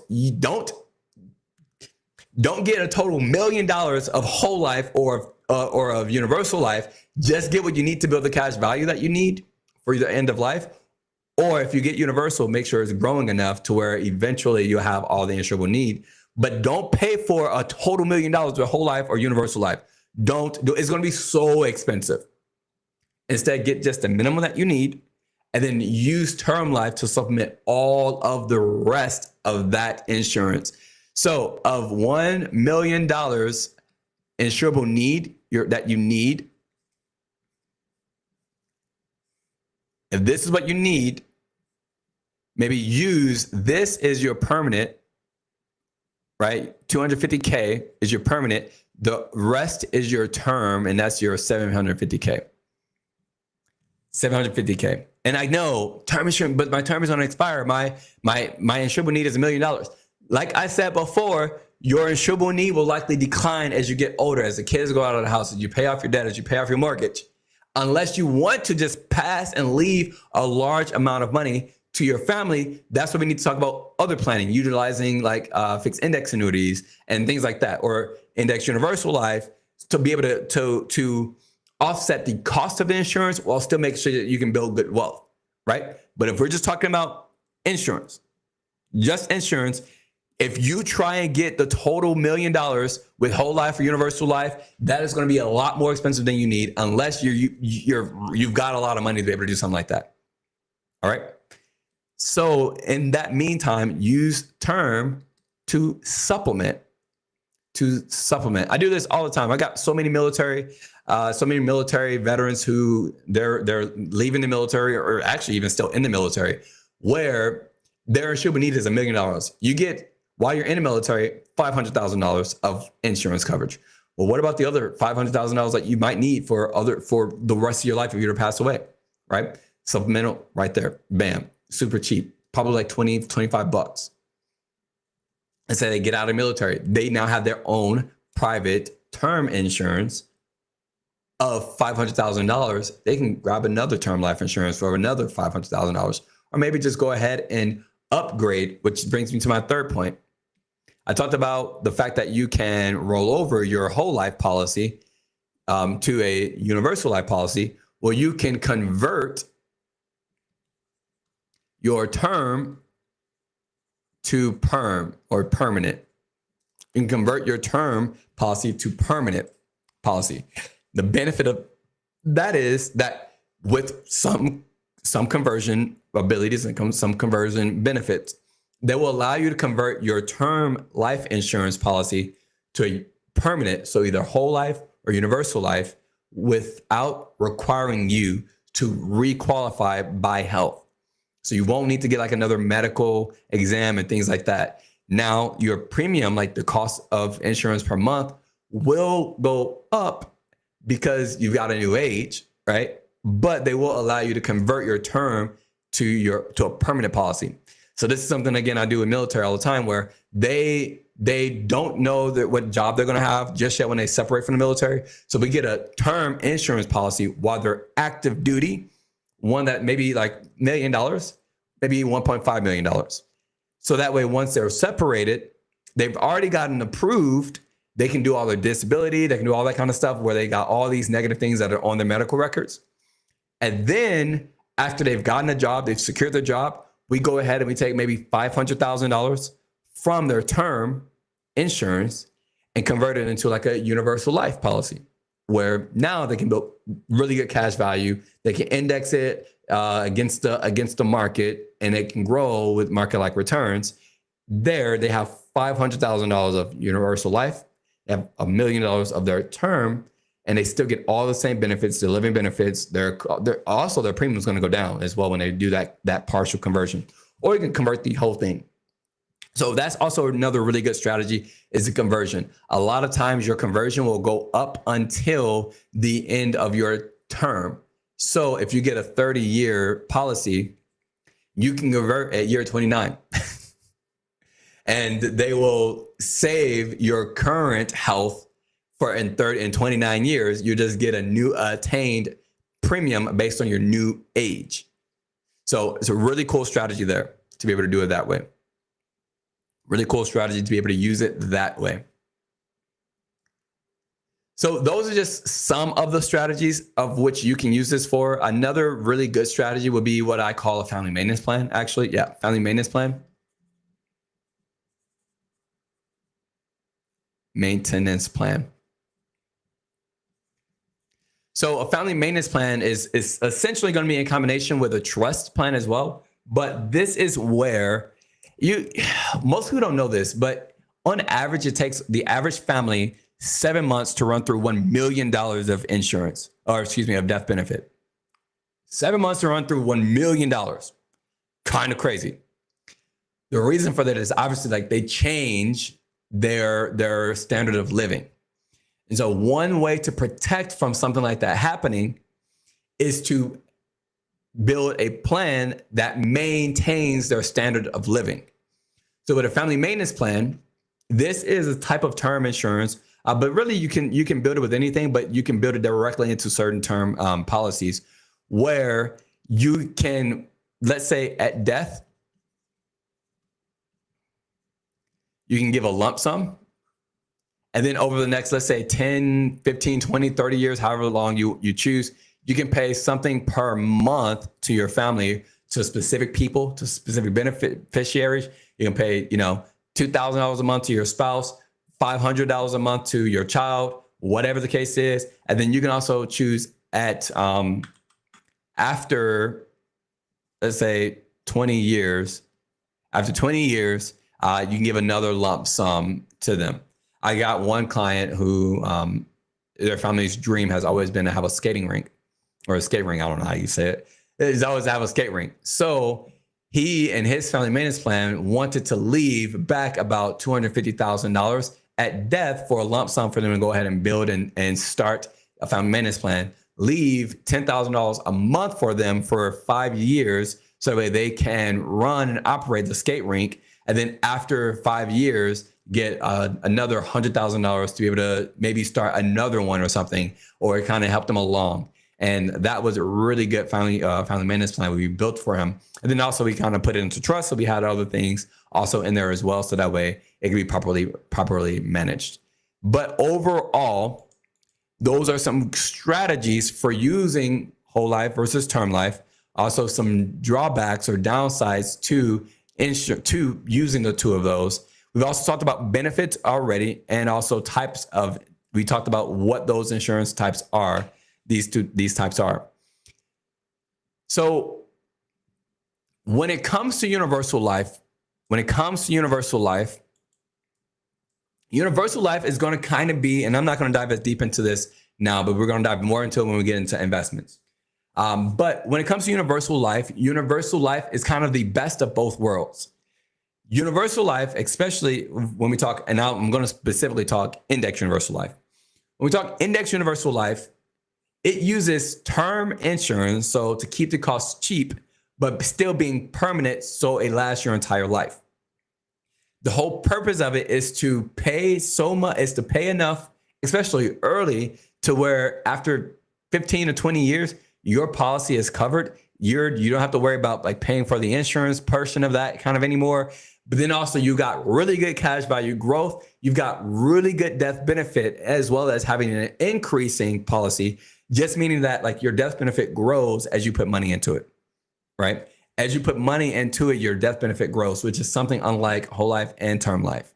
get a total $1 million of whole life or of universal life. Just get what you need to build the cash value that you need for the end of life. Or if you get universal, make sure it's growing enough to where eventually you'll have all the insurable need. But don't pay for a total $1 million with whole life or universal life. Don't do it. It's going to be so expensive. Instead, get just the minimum that you need, and then use term life to supplement all of the rest of that insurance. So of $1 million insurable need that you need, if this is what you need, maybe use this as your permanent, right? 250K is your permanent. The rest is your term, and that's your 750K. 750K. And I know term insurance, but my term is going to expire. My insurable need is $1 million. Like I said before, your insurable need will likely decline as you get older, as the kids go out of the house, as you pay off your debt, as you pay off your mortgage. Unless you want to just pass and leave a large amount of money to your family, that's what we need to talk about other planning, utilizing like fixed index annuities and things like that, or index universal life, to be able to offset the cost of the insurance while still making sure that you can build good wealth, right? But if we're just talking about insurance, just insurance, if you try and get the total $1 million with whole life or universal life, that is going to be a lot more expensive than you need, unless you've got a lot of money to be able to do something like that. All right. So in that meantime, use term to supplement. I do this all the time. I got so many military veterans who they're leaving the military, or actually even still in the military, where their insurable need is $1 million. You get, while you're in the military, $500,000 of insurance coverage. Well, what about the other $500,000 that you might need for the rest of your life if you were to pass away, right? Supplemental right there, bam, super cheap, probably like 20, 25 bucks. And say they get out of the military, they now have their own private term insurance of $500,000. They can grab another term life insurance for another $500,000, or maybe just go ahead and upgrade, which brings me to my third point. I talked about the fact that you can roll over your whole life policy to a universal life policy. Well, you can convert your term to perm or permanent. You can convert your term policy to permanent policy. The benefit of that is that with some conversion abilities and some conversion benefits, that will allow you to convert your term life insurance policy to a permanent, so either whole life or universal life, without requiring you to requalify by health. So you won't need to get like another medical exam and things like that. Now your premium, like the cost of insurance per month, will go up because you've got a new age, right? But they will allow you to convert your term to a permanent policy. So this is something, again, I do in military all the time, where they don't know what job they're going to have just yet when they separate from the military. So we get a term insurance policy while they're active duty, one that maybe like $1 million, maybe $1.5 million. So that way, once they're separated, they've already gotten approved. They can do all their disability. They can do all that kind of stuff where they got all these negative things that are on their medical records. And then after they've gotten a job, they've secured their job, we go ahead and we take maybe $500,000 from their term insurance and convert it into like a universal life policy, where now they can build really good cash value. They can index it. against the market, and it can grow with market-like returns. There, they have $500,000 of universal life, they have $1 million of their term, and they still get all the same benefits, the living benefits. Their premium is going to go down as well when they do that partial conversion, or you can convert the whole thing. So that's also another really good strategy, is the conversion. A lot of times your conversion will go up until the end of your term. So if you get a 30-year policy, you can convert at year 29. And they will save your current health for in 29 years. You just get a new attained premium based on your new age. So it's a really cool strategy there to be able to do it that way. Really cool strategy to be able to use it that way. So those are just some of the strategies of which you can use this for. Another really good strategy would be what I call a family maintenance plan, actually. Yeah, family maintenance plan. Maintenance plan. So a family maintenance plan is essentially going to be in combination with a trust plan as well. But this is where most people don't know this, but on average, it takes the average family 7 months to run through $1 million of insurance, or excuse me, of death benefit. 7 months to run through $1 million. Kind of crazy. The reason for that is obviously like they change their standard of living. And so one way to protect from something like that happening is to build a plan that maintains their standard of living. So with a family maintenance plan, this is a type of term insurance, but really you can build it with anything, but you can build it directly into certain term policies where you can, let's say at death, you can give a lump sum. And then over the next, let's say 10, 15, 20, 30 years, however long you choose, you can pay something per month to your family, to specific people, to specific beneficiaries. You can pay, $2,000 a month to your spouse, $500 a month to your child, whatever the case is. And then you can also choose at, after, let's say 20 years, after 20 years, you can give another lump sum to them. I got one client who their family's dream has always been to have a skating rink, or a skate ring. I don't know how you say it. It's always have a skate rink. So he and his family maintenance plan wanted to leave back about $250,000 at death for a lump sum for them to go ahead and build and start a family maintenance plan. Leave $10,000 a month for them for 5 years, so that way they can run and operate the skate rink. And then after 5 years, get another $100,000 to be able to maybe start another one or something, or kind of help them along. And that was a really good family maintenance plan we built for him. And then also we kind of put it into trust, so we had other things also in there as well, so that way it can be properly managed. But overall, those are some strategies for using whole life versus term life. Also some drawbacks or downsides to using the two of those. We've also talked about benefits already, and also we talked about what those insurance types are. These types are. So when it comes to universal life, universal life is going to kind of be, and I'm not going to dive as deep into this now, but we're going to dive more into it when we get into investments. But when it comes to universal life is kind of the best of both worlds. Universal life, especially when we talk, and now I'm going to specifically talk index universal life. When we talk index universal life, it uses term insurance, so to keep the costs cheap, but still being permanent, so it lasts your entire life. The whole purpose of it is to pay enough, especially early, to where after 15 to 20 years, your policy is covered. You don't have to worry about like paying for the insurance portion of that kind of anymore. But then also you got really good cash value growth. You've got really good death benefit, as well as having an increasing policy, just meaning that like your death benefit grows as you put money into it, right? As you put money into it, your death benefit grows, which is something unlike whole life and term life.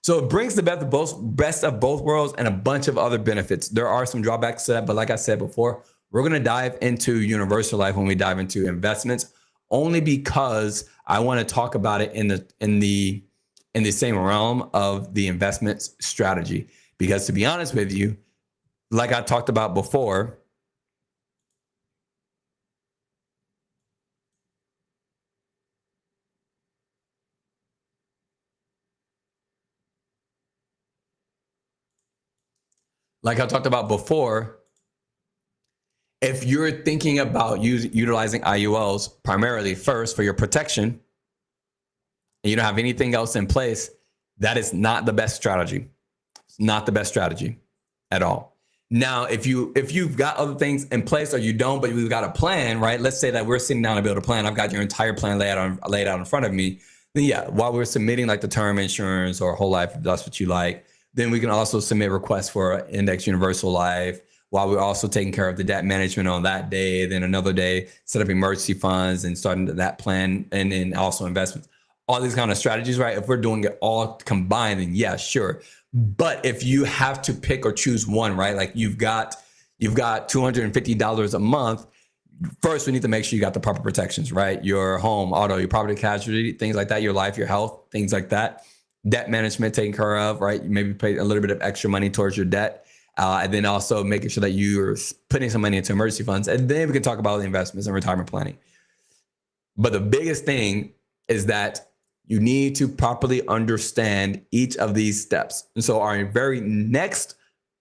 So it brings the best of both worlds and a bunch of other benefits. There are some drawbacks to that, but like I said before, We're going to dive into universal life when we dive into investments, only because I want to talk about it in the same realm of the investment strategy. Because to be honest with you, like I talked about before, if you're thinking about utilizing IULs primarily first for your protection, and you don't have anything else in place, that is not the best strategy. It's not the best strategy at all. Now, if you've got other things in place or you don't, but we've got a plan, right? Let's say that we're sitting down to build a plan. I've got your entire plan laid out in front of me. Then yeah, while we're submitting like the term insurance or whole life, if that's what you like, then we can also submit requests for index universal life while we're also taking care of the debt management on that day. Then another day, set up emergency funds and starting that plan, and then also investments. All these kind of strategies, right? If we're doing it all combined, then yeah, sure. But if you have to pick or choose one, right? Like you've got $250 a month. First, we need to make sure you got the proper protections, right? Your home, auto, your property casualty, things like that, your life, your health, things like that. Debt management taken care of, right? You maybe pay a little bit of extra money towards your debt. And then also making sure that you're putting some money into emergency funds. And then we can talk about the investments and retirement planning. But the biggest thing is that you need to properly understand each of these steps. And so our very next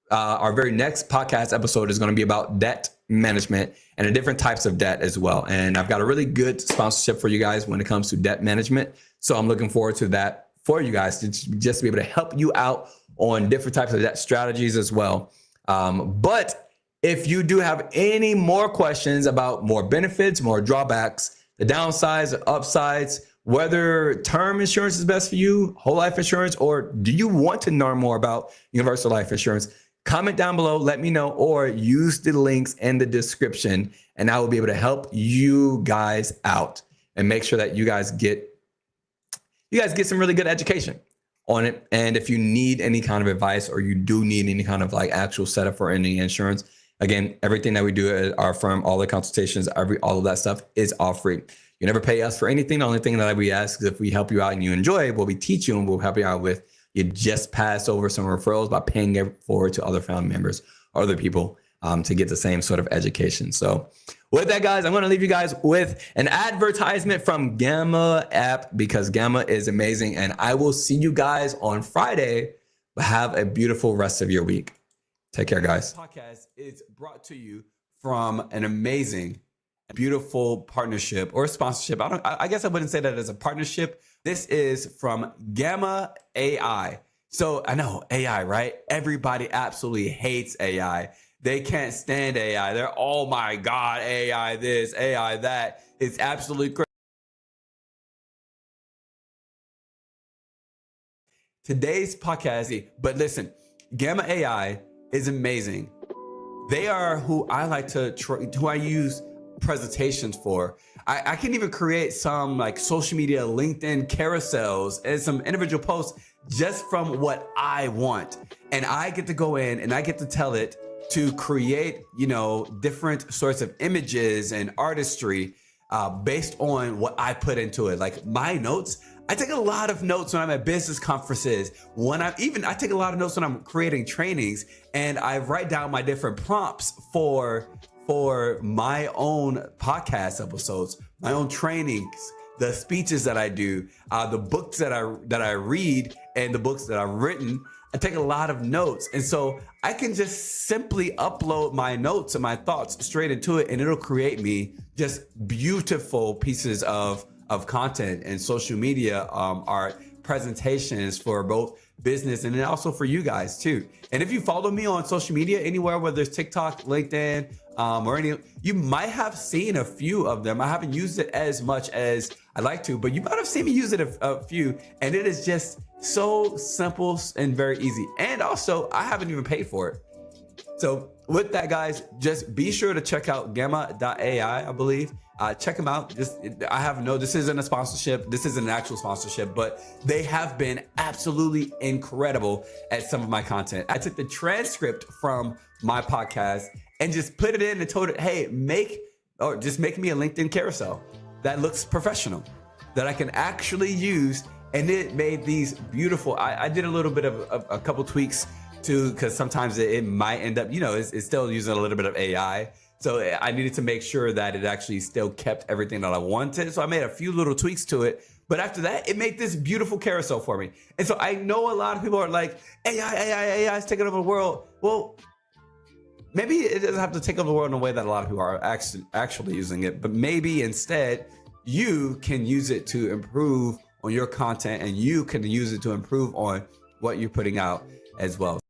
podcast episode is going to be about debt management and the different types of debt as well. And I've got a really good sponsorship for you guys when it comes to debt management. So I'm looking forward to that for you guys to just be able to help you out on different types of debt strategies as well. But if you do have any more questions about more benefits, more drawbacks, the downsides, the upsides, whether term insurance is best for you, whole life insurance, or do you want to learn more about universal life insurance, comment down below, let me know, or use the links in the description, and I will be able to help you guys out and make sure that you guys get some really good education on it. And if you need any kind of advice, or you do need any kind of like actual setup for any insurance, again, everything that we do at our firm, all the consultations, all of that stuff is all free. You never pay us for anything. The only thing that we ask is if we help you out and you enjoy what we teach you and we'll help you out with, you just pass over some referrals by paying it forward to other family members or other people to get the same sort of education. So with that, guys, I'm going to leave you guys with an advertisement from Gamma app, because Gamma is amazing. And I will see you guys on Friday. But have a beautiful rest of your week. Take care, guys. This podcast is brought to you from an amazing, beautiful partnership or sponsorship. I guess I wouldn't say that as a partnership. This is from Gamma AI. So I know AI, right? Everybody absolutely hates AI. They can't stand AI. They're, oh my God, AI this, AI that. It's absolutely crazy. Today's podcast, but listen, Gamma AI is amazing. They are who I like who I use presentations for. I can even create some like social media, LinkedIn carousels and some individual posts just from what I want. And I get to go in and I get to tell it to create, different sorts of images and artistry based on what I put into it. Like my notes, I take a lot of notes when I'm at business conferences. I take a lot of notes when I'm creating trainings, and I write down my different prompts for my own podcast episodes, my own trainings, the speeches that I do, the books that I read, and the books that I've written. I take a lot of notes, and so I can just simply upload my notes and my thoughts straight into it, and it'll create me just beautiful pieces of content and social media art presentations for both business and then also for you guys too. And if you follow me on social media anywhere, whether it's TikTok, LinkedIn, or any, you might have seen a few of them. I haven't used it as much as I like to, but you might have seen me use it a few, and it is just so simple and very easy. And also, I haven't even paid for it. So with that, guys, just be sure to check out gamma.ai, I believe. Check them out. This isn't a sponsorship. This isn't an actual sponsorship, but they have been absolutely incredible at some of my content. I took the transcript from my podcast and just put it in and told it, hey, just make me a LinkedIn carousel that looks professional, that I can actually use. And it made these beautiful, I did a little bit of a couple tweaks too, because sometimes it might end up, it's still using a little bit of AI. So I needed to make sure that it actually still kept everything that I wanted. So I made a few little tweaks to it. But after that, it made this beautiful carousel for me. And so I know a lot of people are like, AI is taking over the world. Well, maybe it doesn't have to take over the world in a way that a lot of people are actually using it. But maybe instead, you can use it to improve on your content, and you can use it to improve on what you're putting out as well.